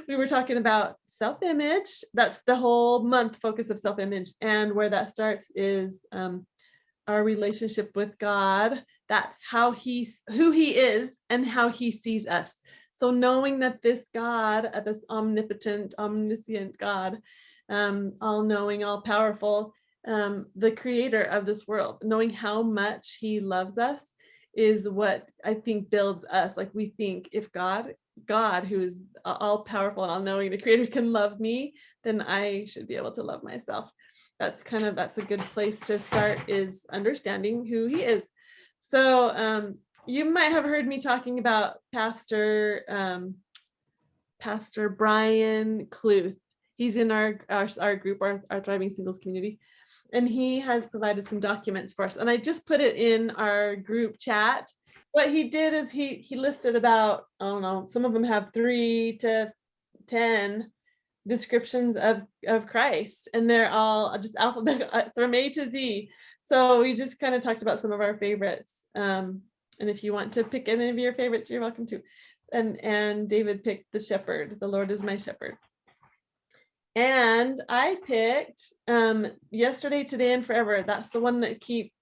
we were talking about self-image. That's the whole month focus of self-image. And where that starts is our relationship with God, that who he is and how he sees us. So knowing that this God, this omnipotent, omniscient God, all knowing, all powerful, the creator of this world, knowing how much he loves us is what I think builds us. Like we think if God, who is all powerful and all knowing, the creator can love me, then I should be able to love myself. That's a good place to start, is understanding who he is. So you might have heard me talking about Pastor Brian Cluth. He's in our group, our Thriving Singles community, and he has provided some documents for us. And I just put it in our group chat. What he did is he listed about, I don't know, some of them have 3 to 10 descriptions of Christ, and they're all just alphabetical from A to Z. So we just kind of talked about some of our favorites. And if you want to pick any of your favorites, you're welcome to. And David picked the shepherd. The Lord is my shepherd. And I picked yesterday, today, and forever. That's the one that keeps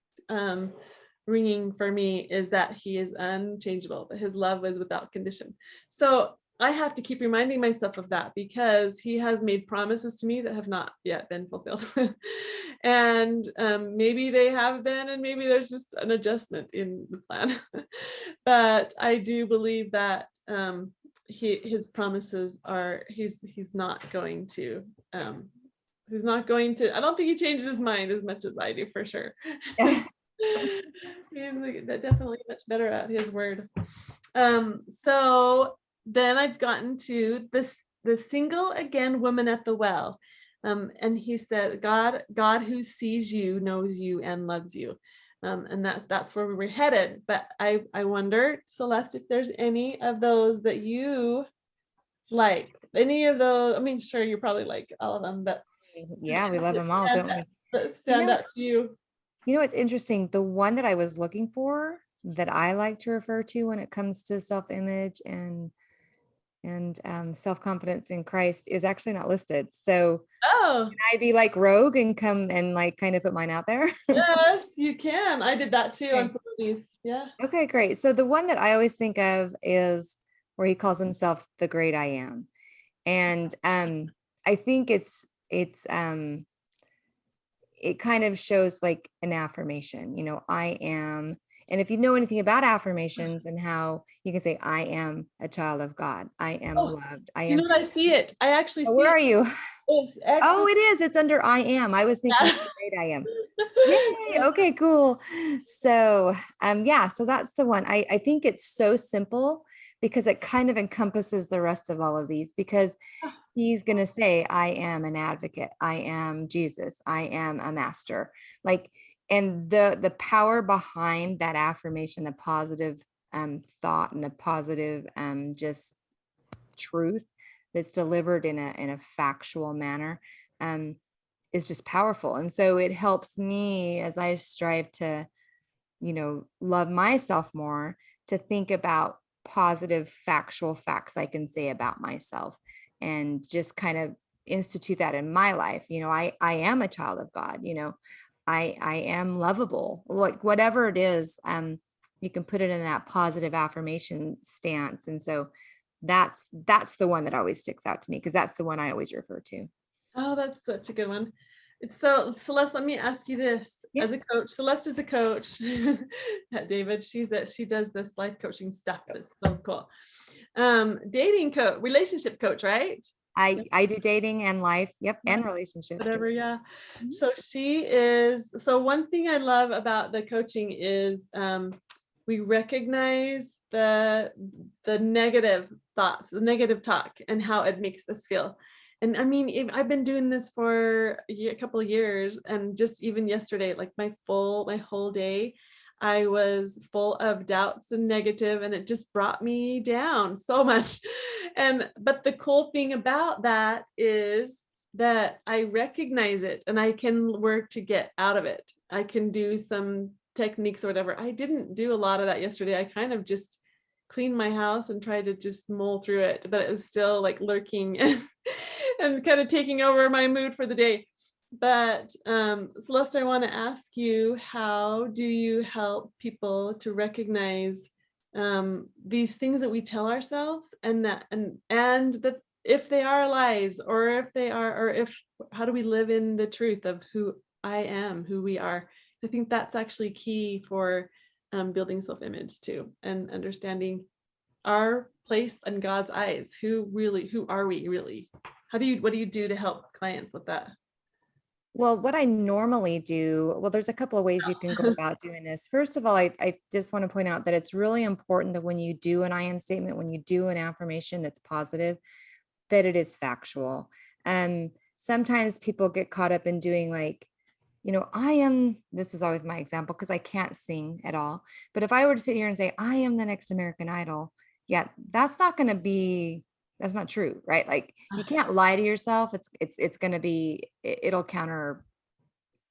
ringing for me, is that he is unchangeable, that his love is without condition. So I have to keep reminding myself of that, because he has made promises to me that have not yet been fulfilled. And maybe they have been, and maybe there's just an adjustment in the plan. But I do believe that his promises are, he's not going to I don't think he changes his mind as much as I do, for sure. He's definitely much better at his word. So then I've gotten to the single again woman at the well. And he said, God who sees you, knows you, and loves you. And that's where we were headed. But I wonder, Celeste, if there's any of those that you like, any of those. I mean, sure, you probably like all of them, but yeah, we love them all, don't we? That stand out to you. You know, it's interesting. The one that I was looking for, that I like to refer to when it comes to self-image and self-confidence in Christ, is actually not listed. So Oh, can I be like rogue and come and like kind of put mine out there? yes, you can. I did that too on Okay. some of these. Yeah. Okay, great. So the one that I always think of is where he calls himself the great I am. And I think it kind of shows like an affirmation, I am. And if you know anything about affirmations and how you can say, I am a child of God, I am Oh, loved, I you am. know what? I see it. I actually Oh, see where it. are you? It's Oh, excellent. it is. It's under I am. I was thinking Yeah. how great I am. Yay. Okay, cool. So, yeah, so that's the one. I think it's so simple because it kind of encompasses the rest of all of these, because he's going to say, I am an advocate. I am Jesus. I am a master. Like, and the power behind that affirmation, the positive thought and the positive just truth that's delivered in a factual manner is just powerful. And so it helps me as I strive to, love myself more, to think about positive factual facts I can say about myself, and just kind of institute that in my life. I am a child of God, I am lovable, like whatever it is, you can put it in that positive affirmation stance. And so that's the one that always sticks out to me, because that's the one I always refer to. Oh, that's such a good one. It's so, Celeste, let me ask you this. Yeah. As a coach, Celeste is a coach at David. She does this life coaching stuff. That's so cool. Dating coach, relationship coach, right? I do dating and life. Yep. Yeah. And relationship. Whatever, yeah. Mhm. So one thing I love about the coaching is we recognize the negative thoughts, the negative talk, and how it makes us feel. And I mean, I've been doing this for a couple of years, and just even yesterday, like my whole day, I was full of doubts and negative, and it just brought me down so much. But the cool thing about that is that I recognize it, and I can work to get out of it. I can do some techniques or whatever. I didn't do a lot of that yesterday. I kind of just clean my house and try to just mull through it, but it was still like lurking and kind of taking over my mood for the day. But Celeste, I want to ask you, how do you help people to recognize these things that we tell ourselves, and that if they are lies, or if they are, or if, how do we live in the truth of who I am, who we are? I think that's actually key for building self-image too, and understanding our place in God's eyes. Who are we really? What do you do to help clients with that? Well, what I normally do, well, there's a couple of ways you can go about doing this. First of all, I just want to point out that it's really important that when you do an I am statement, when you do an affirmation that's positive, that it is factual. Sometimes people get caught up in doing like, this is always my example because I can't sing at all. But if I were to sit here and say, I am the next American Idol, yeah, that's not true, right? Like you can't lie to yourself. It's going to be, it'll counter,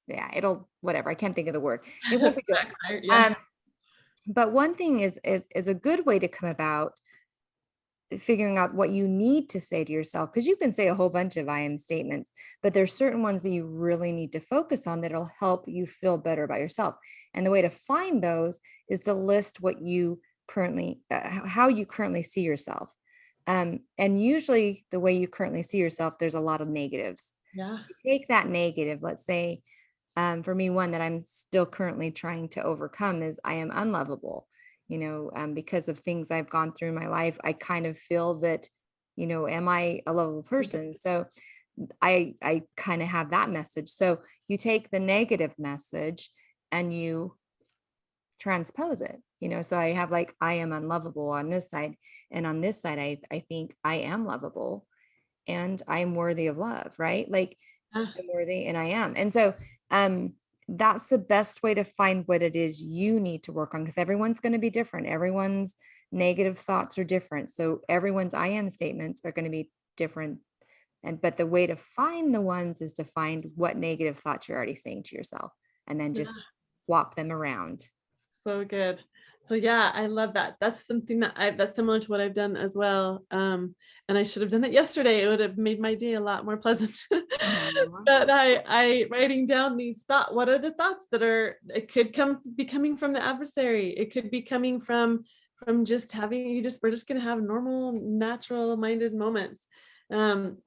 yeah, it'll, whatever. I can't think of the word. It won't be good. Yeah. But one thing is a good way to come about figuring out what you need to say to yourself, because you can say a whole bunch of I am statements, but there's certain ones that you really need to focus on that'll help you feel better about yourself. And the way to find those is to list what you currently, how you currently see yourself. And usually the way you currently see yourself, there's a lot of negatives. Yeah. So take that negative, let's say, for me, one that I'm still currently trying to overcome is I am unlovable. Because of things I've gone through in my life, I kind of feel that, am I a lovable person? So I kind of have that message. So you take the negative message and you transpose it, so I have like, I am unlovable on this side. And on this side, I think I am lovable and I'm worthy of love, right? Like I'm worthy and I am. And so, that's the best way to find what it is you need to work on, because everyone's going to be different. Everyone's negative thoughts are different. So everyone's I am statements are going to be different. But the way to find the ones is to find what negative thoughts you're already saying to yourself and then just swap them around. So good. So yeah, I love that. That's something that's similar to what I've done as well. And I should have done it yesterday. It would have made my day a lot more pleasant. But I writing down these thoughts. What are the thoughts that it could be coming from the adversary. It could be coming from just having, we're just going to have normal, natural minded moments.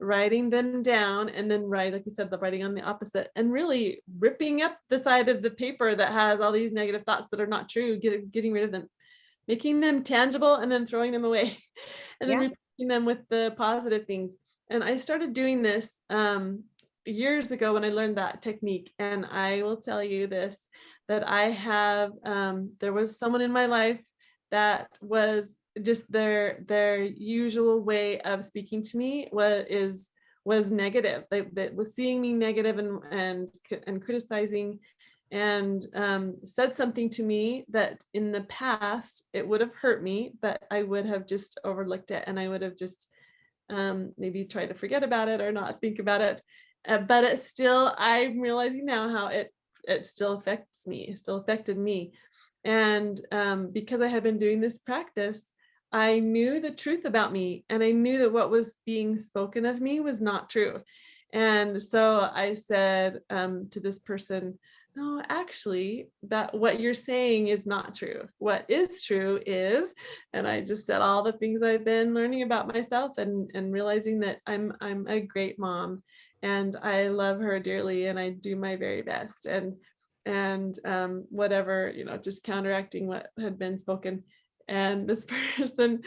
Writing them down, and then like you said, the writing on the opposite, and really ripping up the side of the paper that has all these negative thoughts that are not true, getting rid of them, making them tangible, and then throwing them away, and then replacing them with the positive things. And I started doing this years ago when I learned that technique. And I will tell you this, that I have, there was someone in my life that was just their usual way of speaking to me was negative. They was seeing me negative and criticizing, and said something to me that in the past it would have hurt me, but I would have just overlooked it, and I would have just maybe tried to forget about it or not think about it. But it still, I'm realizing now how it still affects me. It still affected me. And because I had been doing this practice, I knew the truth about me, and I knew that what was being spoken of me was not true. And so I said to this person, no, actually, that what you're saying is not true. What is true is, and I just said all the things I've been learning about myself, and realizing that I'm a great mom, and I love her dearly, and I do my very best, and whatever, just counteracting what had been spoken. And this person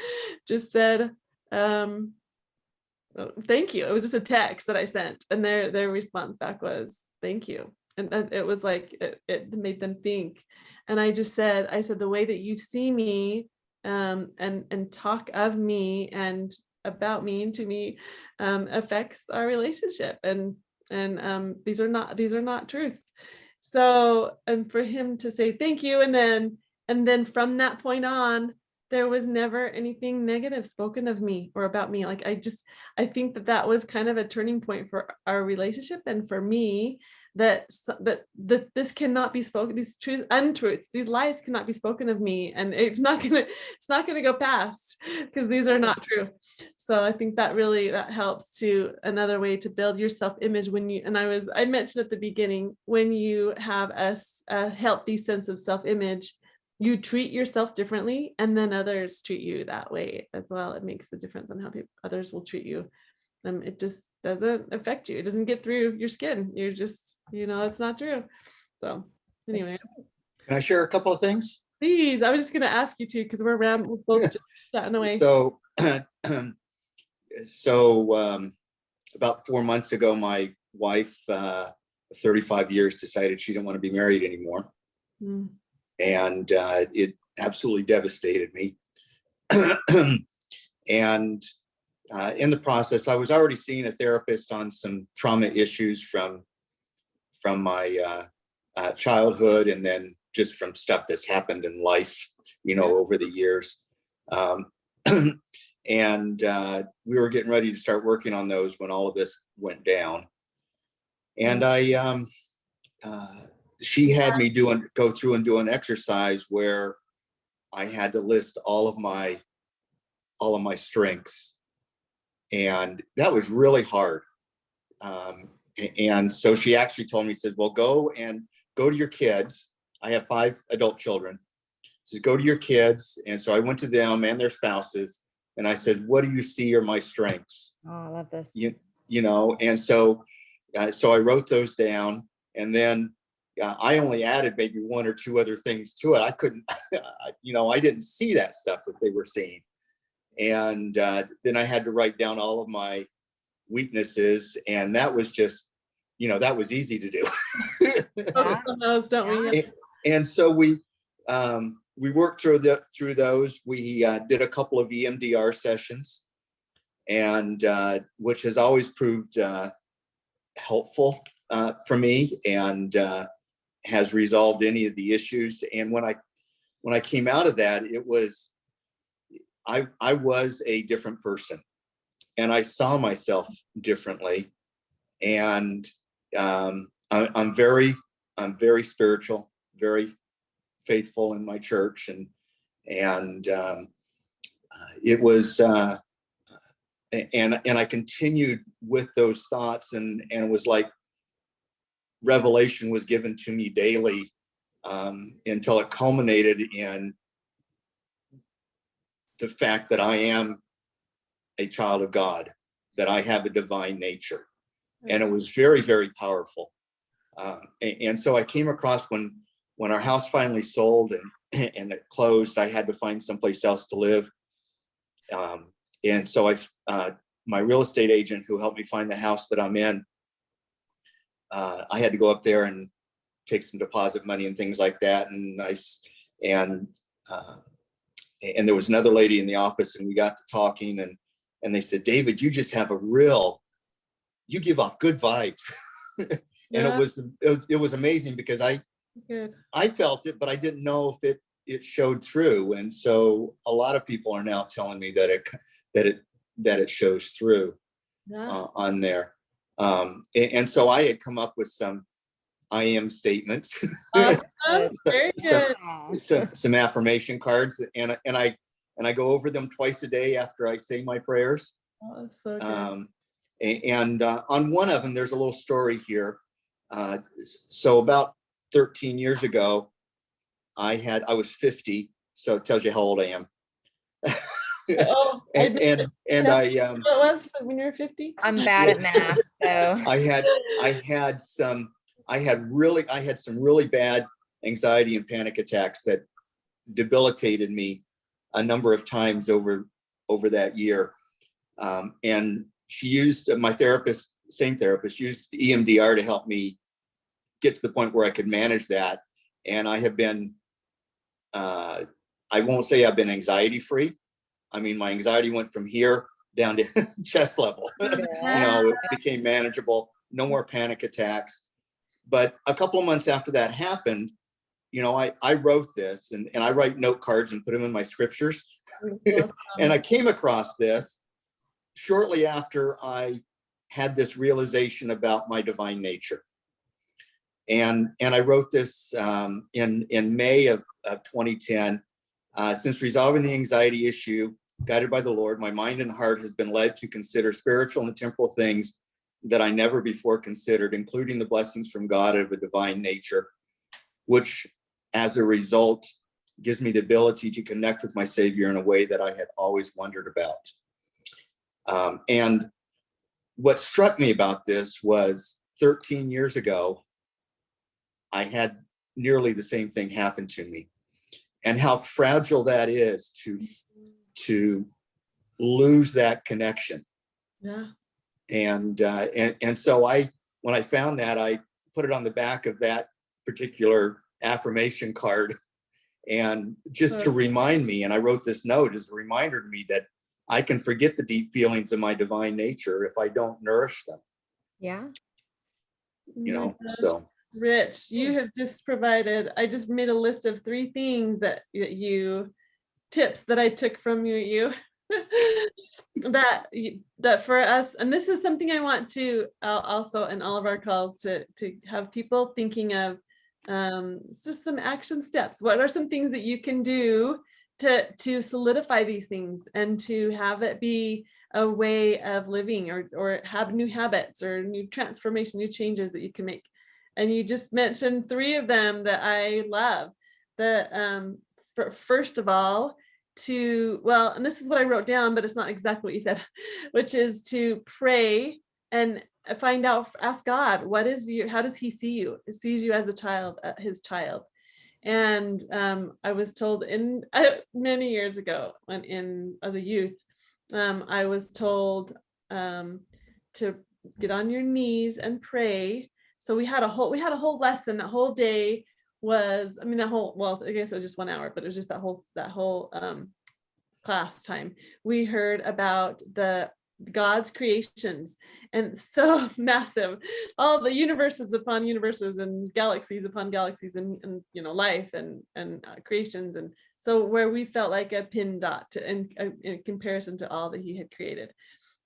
just said, thank you. It was just a text that I sent, and their response back was, thank you. And it was like, it made them think. And I said, the way that you see me and talk of me and about me and to me affects our relationship. And these are not truths. So, and for him to say thank you, and then from that point on, there was never anything negative spoken of me or about me. Like I think that that was kind of a turning point for our relationship and for me, that this cannot be spoken, these truths, untruths, these lies cannot be spoken of me, and it's not gonna go past, because these are not true. So I think that really, that helps to another way to build your self-image when you, and I mentioned at the beginning, when you have a healthy sense of self-image, you treat yourself differently, and then others treat you that way as well. It makes a difference on how others will treat you. It just doesn't affect you. It doesn't get through your skin. You're just, it's not true. So anyway, Can I share a couple of things? please, I was just gonna ask you to, because we're both just chatting away. So, about 4 months ago, my wife, 35 years, decided she didn't want to be married anymore. Mm. And it absolutely devastated me. And in the process, I was already seeing a therapist on some trauma issues from my childhood, and then just from stuff that's happened in life, over the years. And we were getting ready to start working on those when all of this went down. And she had me go through and do an exercise where I had to list all of my strengths. And that was really hard. And so she actually told me, said, well, go to your kids. I have 5 adult children. Says, go to your kids. And so I went to them and their spouses, and I said, what do you see are my strengths? Oh, I love this. And so I wrote those down, and then I only added maybe 1 or 2 other things to it. I couldn't, I didn't see that stuff that they were seeing. And then I had to write down all of my weaknesses, and that was just, that was easy to do. Don't we? And so we worked through those. We did a couple of EMDR sessions, and which has always proved helpful for me, and has resolved any of the issues. And when I came out of that, it was, I was a different person, and I saw myself differently. And I'm very spiritual, very faithful in my church, and it was and I continued with those thoughts, and it was like revelation was given to me daily, until it culminated in the fact that I am a child of God, that I have a divine nature. And it was very, very powerful. And so I came across when our house finally sold and it closed, I had to find someplace else to live. And so my real estate agent who helped me find the house that I'm in, I had to go up there and take some deposit money and things like that. And there was another lady in the office, and we got to talking, and they said, David, you just have you give off good vibes. And Yeah. it was amazing, because I felt it, but I didn't know if it showed through. And so a lot of people are now telling me that it shows through on there. And so I had come up with some I am statements, Awesome. Very good. some affirmation cards, and I go over them twice a day after I say my prayers. Oh, that's so good. And on one of them, there's a little story here. So about 13 years ago, I was 50, so it tells you how old I am. Oh, and I what was when you were 50? I'm bad at math, so I had some really bad anxiety and panic attacks that debilitated me a number of times over that year. And she used my therapist, same therapist, used EMDR to help me get to the point where I could manage that. And I have been, I won't say I've been anxiety free. I mean, my anxiety went from here down to chest level. It became manageable, no more panic attacks. But a couple of months after that happened, I wrote this, and I write note cards and put them in my scriptures. And I came across this shortly after I had this realization about my divine nature. And I wrote this in May of 2010. Since resolving the anxiety issue, guided by the Lord, my mind and heart has been led to consider spiritual and temporal things that I never before considered, including the blessings from God of a divine nature, which as a result gives me the ability to connect with my Savior in a way that I had always wondered about. And what struck me about this was 13 years ago, I had nearly the same thing happen to me, and how fragile that is to lose that connection. Yeah. And so when I found that, I put it on the back of that particular affirmation card, and just to remind me, and I wrote this note as a reminder to me that I can forget the deep feelings of my divine nature if I don't nourish them. Yeah. You know, so. Rich, you have just provided, I just made a list of 3 things that tips that I took from you that for us, and this is something I want to also in all of our calls to have people thinking of, just some action steps. What are some things that you can do to solidify these things and to have it be a way of living, or have new habits or new transformation, new changes that you can make? And you just mentioned 3 of them that I love. First of all, and this is what I wrote down, but it's not exactly what you said, which is to pray and find out, ask God, how does he see you? He sees you as a child, his child. And I was told many years ago, as a youth, I was told to get on your knees and pray. So we had a whole lesson. That whole day was, I guess it was just 1 hour, but it was just that whole class time. We heard about God's creations, and so massive, all the universes upon universes and galaxies upon galaxies, and life and creations. And so where we felt like a pin dot in comparison to all that he had created.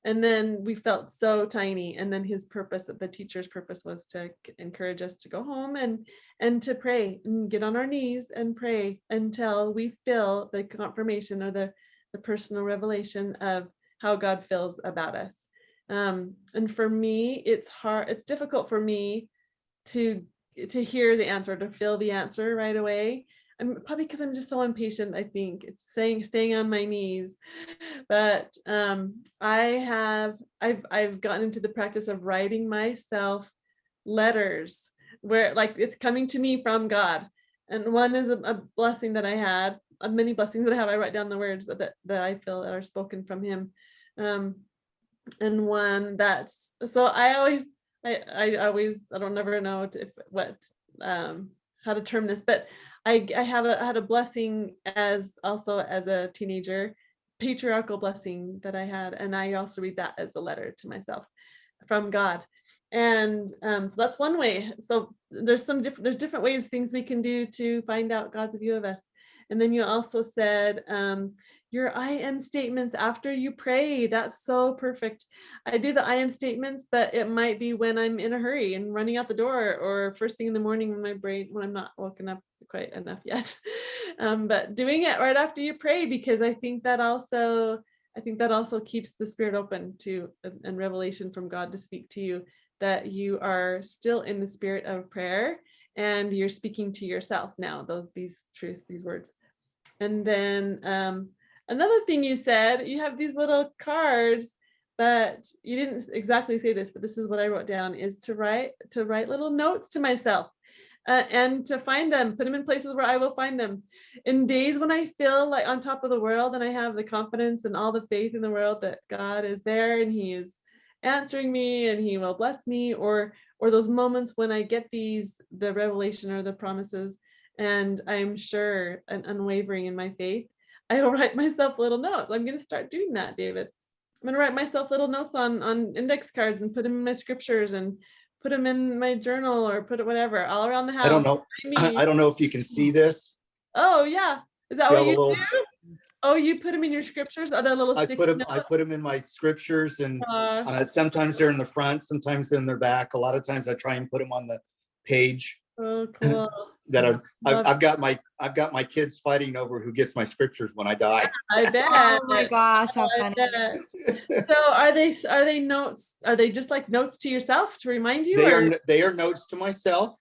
And then we felt so tiny. And then the teacher's purpose was to encourage us to go home and to pray and get on our knees and pray until we feel the confirmation or the personal revelation of how God feels about us. And for me, it's difficult for me to hear the answer, to feel the answer right away. Probably because I'm just so impatient. I think it's staying on my knees, but I've gotten into the practice of writing myself letters where it's coming to me from God. And one is a blessing that I had, many blessings that I have. I write down the words that I feel are spoken from him. And one so I always, I don't never know how to term this, but I had a blessing as a teenager, patriarchal blessing that I had. And I also read that as a letter to myself from God. And so that's one way. So there's different ways, things we can do to find out God's view of us. And then you also said your I am statements after you pray. That's so perfect. I do the I am statements, but it might be when I'm in a hurry and running out the door, or first thing in the morning when I'm not woken up quite enough yet. But doing it right after you pray, because I think that also keeps the spirit open to and revelation from God to speak to you, that you are still in the spirit of prayer and you're speaking to yourself now, these truths, these words. And then another thing you said, you have these little cards, but you didn't exactly say this, but this is what I wrote down, is to write little notes to myself and to find them, put them in places where I will find them. In days when I feel like on top of the world and I have the confidence and all the faith in the world that God is there and he is answering me and he will bless me, or those moments when I get the revelation or the promises and I'm sure and unwavering in my faith, I will write myself little notes. I'm going to start doing that, David. I'm going to write myself little notes on index cards and put them in my scriptures and put them in my journal, or put it whatever all around the house. I don't know if you can see this. Oh yeah, is that See what you little, do? Oh, you put them in your scriptures? Are there little I sticky put them, notes? I put them in my scriptures, and Uh, sometimes they're in the front, sometimes they're in their back. A lot of times I try and put them on the page oh, cool. that Love- I've got my kids fighting over who gets my scriptures when I die. I bet. Oh my gosh, how I funny. bet. So are they notes? Are they just like notes to yourself to remind you? They are notes to myself,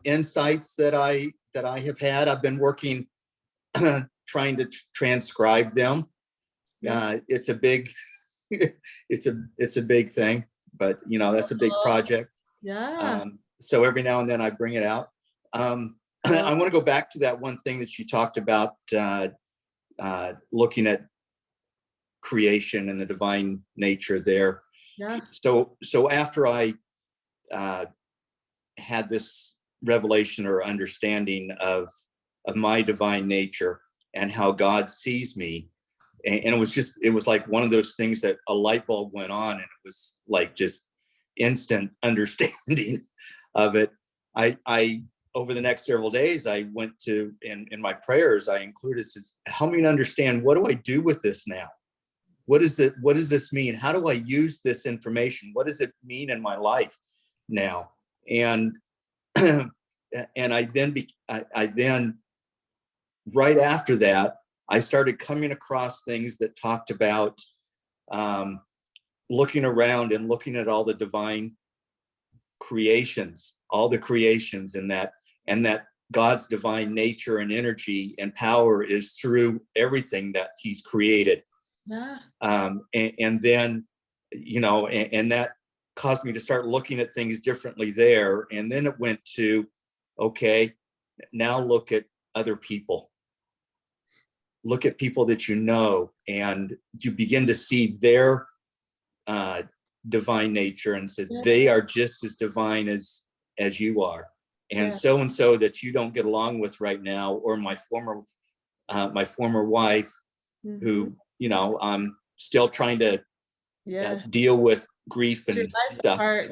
insights that I have had. I've been working trying to transcribe them. It's a big it's a big thing, but you know, that's a big project. Yeah. So every now and then I bring it out. I want to go back to that one thing that you talked about, looking at creation and the divine nature there. Yeah. So after I had this revelation or understanding of my divine nature and how God sees me, and it was like one of those things that a light bulb went on, and it was like just instant understanding of it. I over the next several days, I went to, in my prayers, I included, help me to understand, what do I do with this now? What does this mean? How do I use this information? What does it mean in my life now? And and I then right after that, I started coming across things that talked about looking around and looking at all the divine creations, all the creations, and that God's divine nature and energy and power is through everything that he's created. Yeah. And then, you know, and that caused me to start looking at things differently there. And then it went to, okay, now look at other people. Look at people that you know, and you begin to see their divine nature, and said they are just as divine as you are. And so that you don't get along with right now, or my former wife, who, you know, I'm still trying to deal with grief and stuff.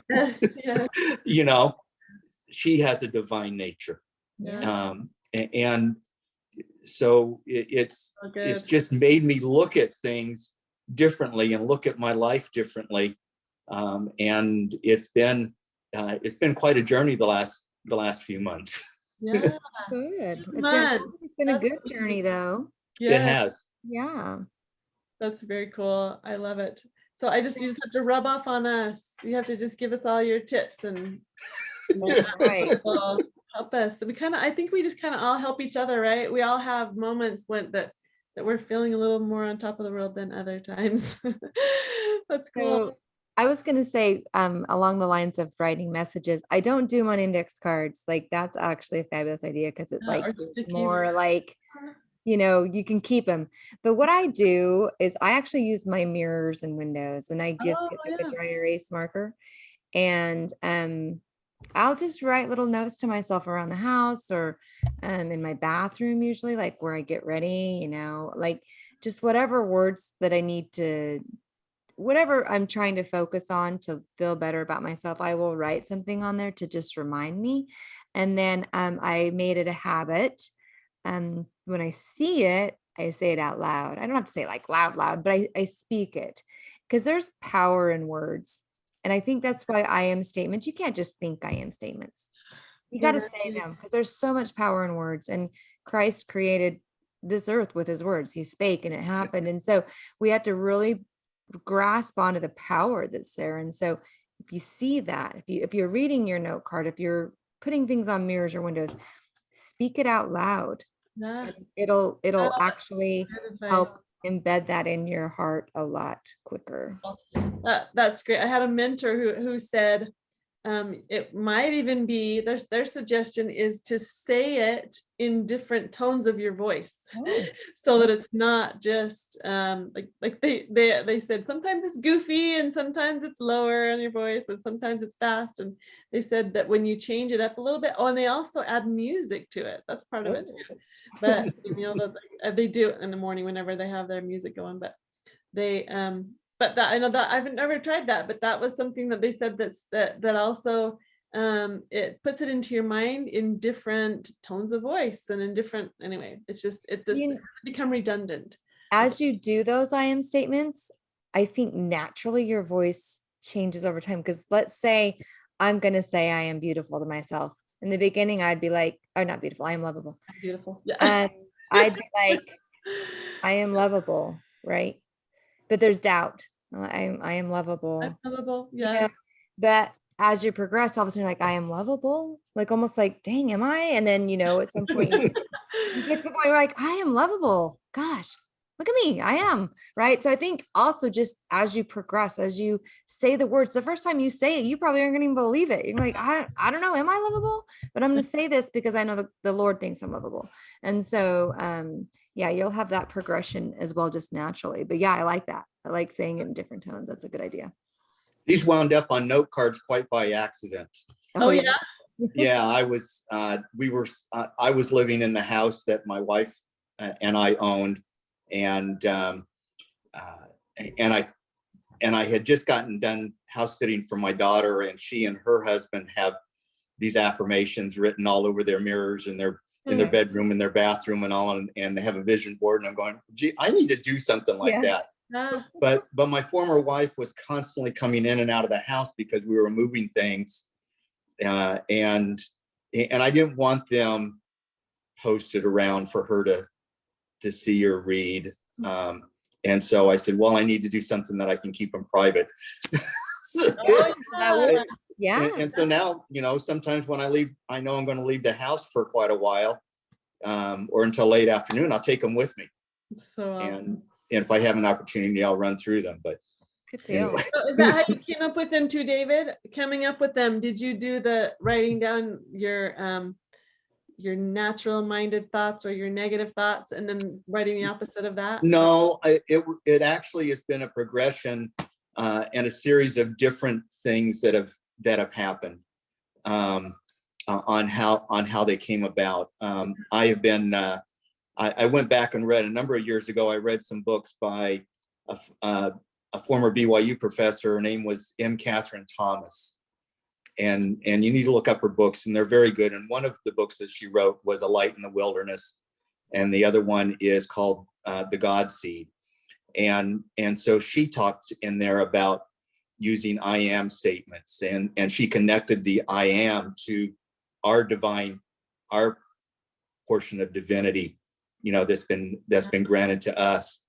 You know, she has a divine nature. And so it's just made me look at things differently and look at my life differently. And it's been quite a journey the last few months. Yeah. Good. It's been a good journey though. It has. Yeah. That's very cool. I love it. So you just have to rub off on us. You have to just give us all your tips and Right. help us. So I think we just kind of all help each other, right? We all have moments that we're feeling a little more on top of the world than other times. That's cool. So I was going to say, along the lines of writing messages, I don't do my index cards. Like, that's actually a fabulous idea, because it's like more like, you know, you can keep them. But what I do is I actually use my mirrors and windows, and I just get like a dry erase marker, and I'll just write little notes to myself around the house, or in my bathroom, usually, like where I get ready, you know, like just whatever words that I need to, whatever I'm trying to focus on to feel better about myself, I will write something on there to just remind me. And then I made it a habit. When I see it, I say it out loud. I don't have to say it like loud, but I speak it, because there's power in words. And I think that's why I am statements. You can't just think I am statements. You got to say them, because there's so much power in words. And Christ created this earth with his words. He spake and it happened. And so we have to really grasp onto the power that's there. And so if you see that, if you're reading your note card, if you're putting things on mirrors or windows, speak it out loud. It'll actually help embed that in your heart a lot quicker. That's great. I had a mentor who said it might even be their suggestion is to say it in different tones of your voice, so that it's not just like they said sometimes it's goofy and sometimes it's lower in your voice and sometimes it's fast, and they said that when you change it up a little bit, and they also add music to it. That's part of it too. But you know, they do it in the morning whenever they have their music going, but they but that I know that I've never tried that, but that was something that they said that also it puts it into your mind in different tones of voice and in different, anyway, it's just, it does You- become redundant. As you do those I am statements, I think naturally your voice changes over time. Because let's say I'm going to say I am beautiful to myself. In the beginning, I'd be like, oh, not beautiful, I am lovable. Beautiful. Yeah. And I'd be like, I am lovable, right? But there's doubt. I am lovable. I'm lovable. You Yeah. know, but as you progress, all of a sudden you're like, I am lovable, like almost like, dang, am I? And then, at some point you get to the point where like, I am lovable. Gosh, look at me. I am. Right. So I think also just as you progress, as you say the words, the first time you say it, you probably aren't going to even believe it. You're like, I don't know. Am I lovable? But I'm going to say this because I know the Lord thinks I'm lovable. And so, yeah, you'll have that progression as well, just naturally. But yeah, I like that. I like saying it in different tones. That's a good idea. These wound up on note cards quite by accident. Oh yeah. Yeah, I was living in the house that my wife and I owned, and I had just gotten done house sitting for my daughter, and she and her husband have these affirmations written all over their mirrors and in their bedroom, in their bathroom, and all, and they have a vision board. And I'm going, gee, I need to do something like that. But my former wife was constantly coming in and out of the house because we were moving things, and I didn't want them posted around for her to see or read. And so I said, well, I need to do something that I can keep them private. Yeah. And so now, sometimes when I leave, I know I'm going to leave the house for quite a while, or until late afternoon. I'll take them with me. So awesome. And if I have an opportunity, I'll run through them. But good deal. Anyway. So is that how you came up with them too, David? Coming up with them, did you do the writing down your natural minded thoughts or your negative thoughts and then writing the opposite of that? No, it actually has been a progression and a series of different things that have happened on how they came about. I have been I went back and read a number of years ago. I read some books by a former BYU professor. Her name was M. Catherine Thomas, and you need to look up her books, and they're very good. And one of the books that she wrote was A Light in the Wilderness, and the other one is called The God Seed. And so she talked in there about using I am statements, and she connected the I am to our portion of divinity, that's been granted to us.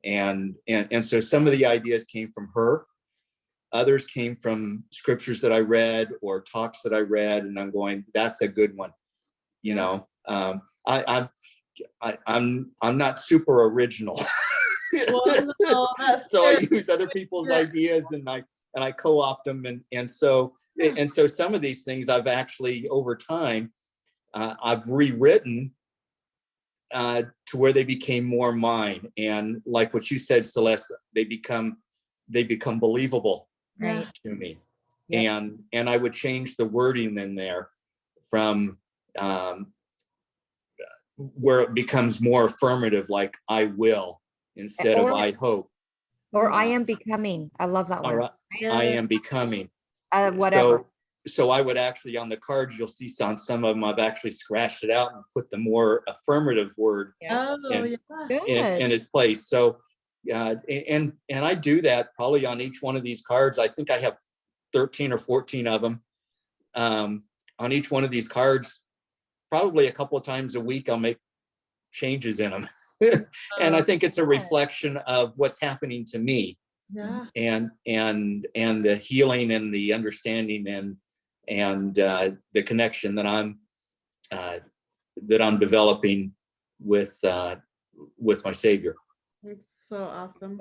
And so some of the ideas came from her. Others came from scriptures that I read or talks that I read, and I'm going, that's a good one. I'm not super original. Well, no, So I use other people's ideas and I co-opt them. And so some of these things I've actually over time, I've rewritten to where they became more mine. And like what you said, Celeste, they become believable Right. to me. Yep. And I would change the wording in there from where it becomes more affirmative, like I will, instead of I hope. Or I am becoming. I love that one. Or I am becoming. Whatever. So I would actually, on the cards, you'll see on some of them, I've actually scratched it out and put the more affirmative word in its place. So and I do that probably on each one of these cards. I think I have 13 or 14 of them. On each one of these cards, probably a couple of times a week, I'll make changes in them. And I think it's a reflection of what's happening to me. Yeah. And the healing and the understanding and the connection that I'm developing with my Savior. It's so awesome.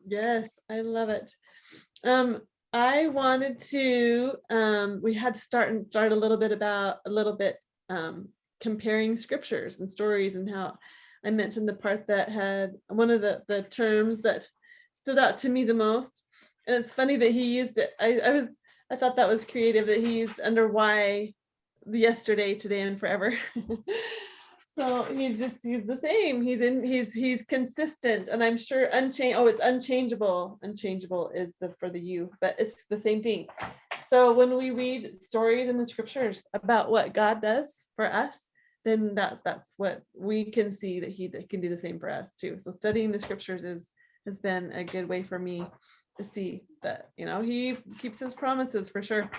Yes, I love it. I wanted to we had to start a little bit comparing scriptures and stories, and how I mentioned the part that had one of the terms that stood out to me the most. And it's funny that he used it. I thought that was creative that he used under why, the yesterday, today, and forever. So he's the same. He's consistent, and I'm sure it's unchangeable. Unchangeable is for the you, but it's the same thing. So when we read stories in the scriptures about what God does for us, then that's what we can see, that he can do the same for us too. So studying the scriptures has been a good way for me to see that, he keeps his promises for sure.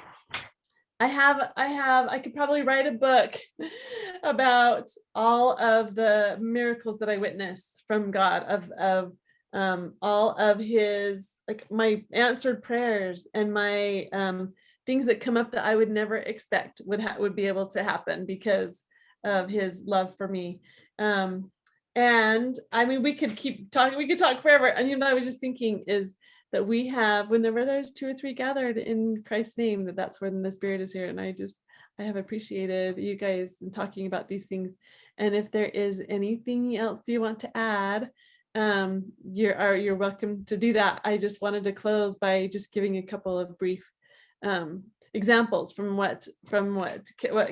I could probably write a book about all of the miracles that I witnessed from God, of all of his, like, my answered prayers and my things that come up that I would never expect would be able to happen because of his love for me. And I mean, we could keep talking, we could talk forever. And I was just thinking is that we have, whenever there's 2 or 3 gathered in Christ's name, that's when the Spirit is here. And I have appreciated you guys in talking about these things. And if there is anything else you want to add, you're welcome to do that. I just wanted to close by just giving a couple of brief examples from what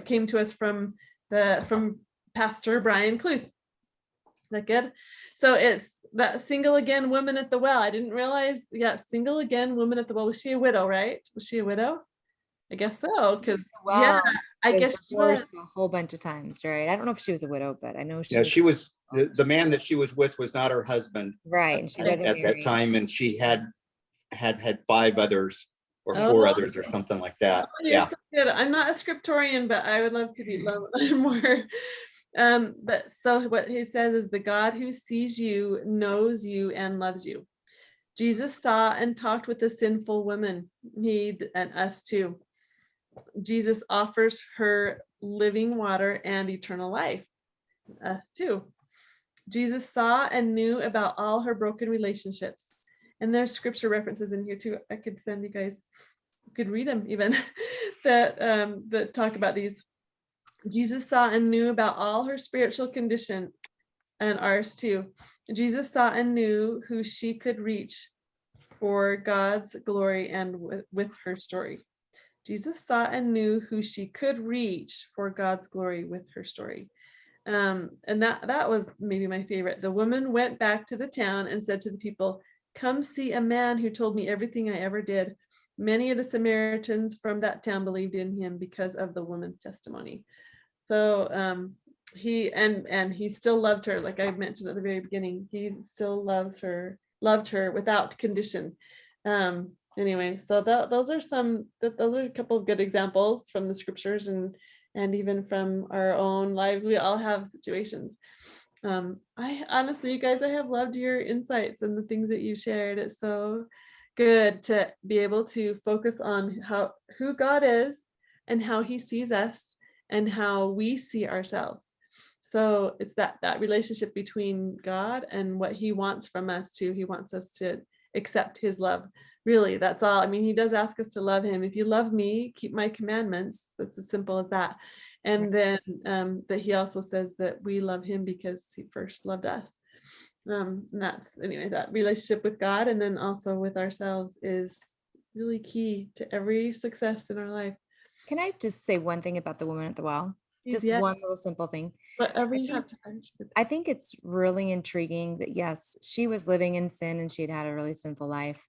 came to us from Pastor Brian Cluth. Is that good? So it's that single again woman at the well. I didn't realize. Yeah, single again woman at the well. Was she a widow, right? Was she a widow? I guess so, because yeah, I guess she was a whole bunch of times, right? I don't know if she was a widow, but I know she was the man that she was with was not her husband, right? And she wasn't at that time, and she had 5 others or 4 Oh, others or something like that. you're Yeah. so good. I'm not a scriptorian, but I would love to be more. But so what he says is, the God who sees you, knows you, and loves you. Jesus saw and talked with the sinful woman, and us too. Jesus offers her living water and eternal life, us too. Jesus saw and knew about all her broken relationships. And there's scripture references in here too. I could send you guys, you could read them even, that talk about these. Jesus saw and knew about all her spiritual condition, and ours too. Jesus saw and knew who she could reach for God's glory and with her story. Jesus saw and knew who she could reach for God's glory with her story. And that was maybe my favorite. The woman went back to the town and said to the people, "Come see a man who told me everything I ever did." Many of the Samaritans from that town believed in him because of the woman's testimony. So he still loved her, like I mentioned at the very beginning. He still loved her without condition. Anyway, so those are a couple of good examples from the scriptures and even from our own lives. We all have situations. I honestly, you guys, I have loved your insights and the things that you shared. It's so good to be able to focus on who God is and how he sees us and how we see ourselves. So it's that relationship between God and what he wants from us too. He wants us to accept his love. Really, that's all. I mean, he does ask us to love him. If you love me, keep my commandments. That's as simple as that. And then that he also says that we love him because he first loved us. And that's, anyway, that relationship with God and then also with ourselves is really key to every success in our life. Can I just say one thing about the woman at the well? Just one little simple thing. Whatever you have to say. I think it's really intriguing that, yes, she was living in sin and she'd had a really sinful life.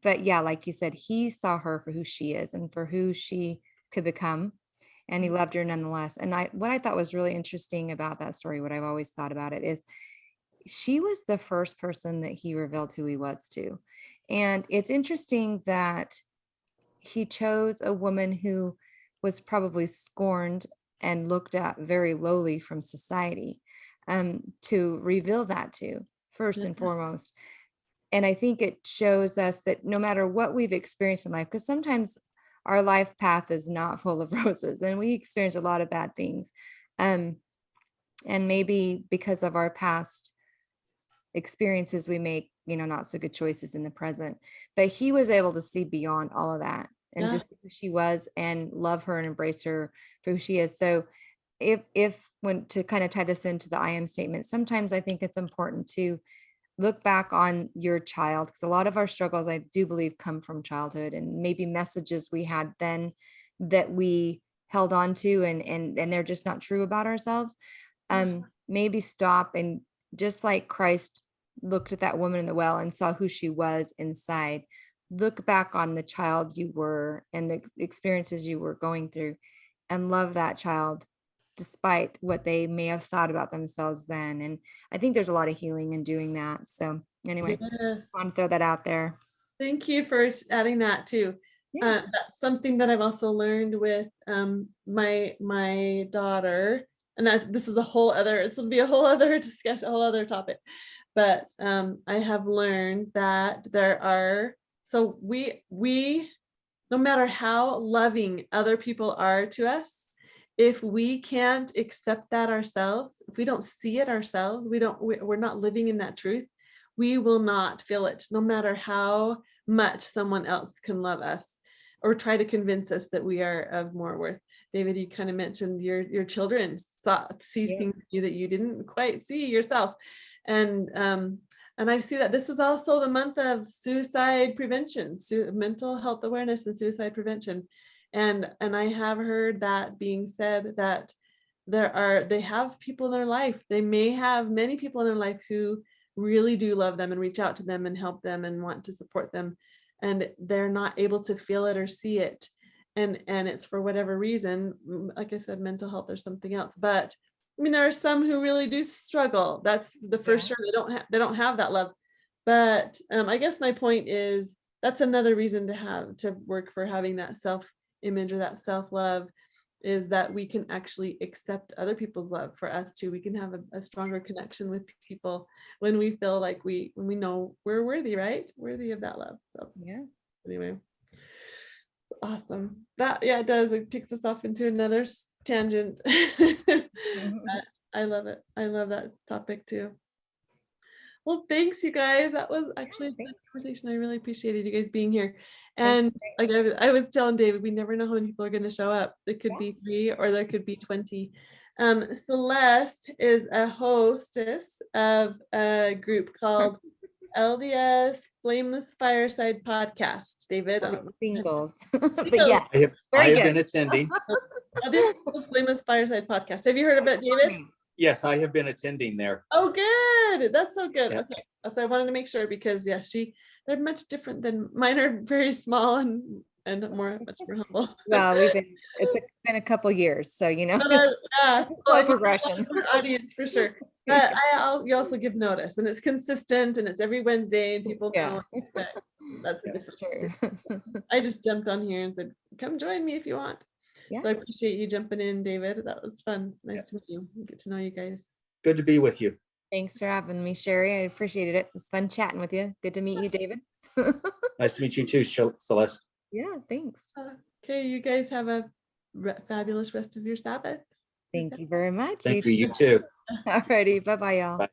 But yeah, like you said, he saw her for who she is and for who she could become. And he loved her nonetheless. And what I thought was really interesting about that story, what I've always thought about it, is she was the first person that he revealed who he was to. And it's interesting that he chose a woman who was probably scorned and looked at very lowly from society, to reveal that to, first and foremost. And I think it shows us that no matter what we've experienced in life, because sometimes our life path is not full of roses and we experience a lot of bad things. And maybe because of our past experiences, we make, not so good choices in the present. But he was able to see beyond all of that and just who she was and love her and embrace her for who she is. So when to kind of tie this into the I am statement, sometimes I think it's important to look back on your child, because a lot of our struggles, I do believe, come from childhood and maybe messages we had then that we held on to and they're just not true about ourselves. Maybe stop and, just like Christ looked at that woman in the well and saw who she was inside, look back on the child you were and the experiences you were going through and love that child despite what they may have thought about themselves then. And I think there's a lot of healing in doing that. So anyway, Yes. I want to throw that out there. Thank you for adding that too. Yeah. That's something that I've also learned with my daughter, and that this is a whole other, this will be a whole other discussion, a whole other topic. But I have learned that there are, so we no matter how loving other people are to us, if we can't accept that ourselves, if we don't see it ourselves, we're not living in that truth, we will not feel it, no matter how much someone else can love us or try to convince us that we are of more worth. David, you kind of mentioned your children see Yeah. things in you that you didn't quite see yourself. And I see that this is also the month of suicide prevention, mental health awareness and suicide prevention. And I have heard that being said, that they have people in their life, they may have many people in their life who really do love them and reach out to them and help them and want to support them, and they're not able to feel it or see it, and it's for whatever reason, like I said, mental health or something else. But I mean, there are some who really do struggle. That's the first Yeah. sure, they don't have that love. But I guess my point is that's another reason to work for having that self-image or that self-love, is that we can actually accept other people's love for us too. We can have a stronger connection with people when we feel like when we know we're worthy, right? Worthy of that love. So Yeah. anyway, awesome. That, yeah, it does. It takes us off into another tangent. I love it. I love that topic too. Well, thanks, you guys. That was actually a good thanks. conversation. I really appreciated you guys being here. Thank And like I was telling David, we never know how many people are going to show up. There could Yeah. be 3 or there could be 20. Celeste is a hostess of a group called LDS Flameless Fireside Podcast. David, I don't know. Singles. But yeah, I have very been good. attending. LDS Flameless Fireside Podcast. Have you heard of it, David? Yes, I have been attending there. Oh, good. That's so good. Yeah. Okay. So I wanted to make sure, because yeah, they're much different than mine, are very small and much more humble. Well, it's been a couple years, so But, it's a slow progression. audience for sure. But you also give notice, and it's consistent, and it's every Wednesday, and people know Yeah. what to expect. That's the That's difference. true. I just jumped on here and said, "Come join me if you want." Yeah. So I appreciate you jumping in, David. That was fun. Nice to meet you. Get to know you guys. Good to be with you. Thanks for having me, Sherry. I appreciated it. It was fun chatting with you. Good to meet you, David. Nice to meet you too, Celeste. Yeah, thanks. Okay, you guys have a fabulous rest of your Sabbath. Thank you very much. Thank you. You too. Alrighty. Bye-bye, y'all. Bye.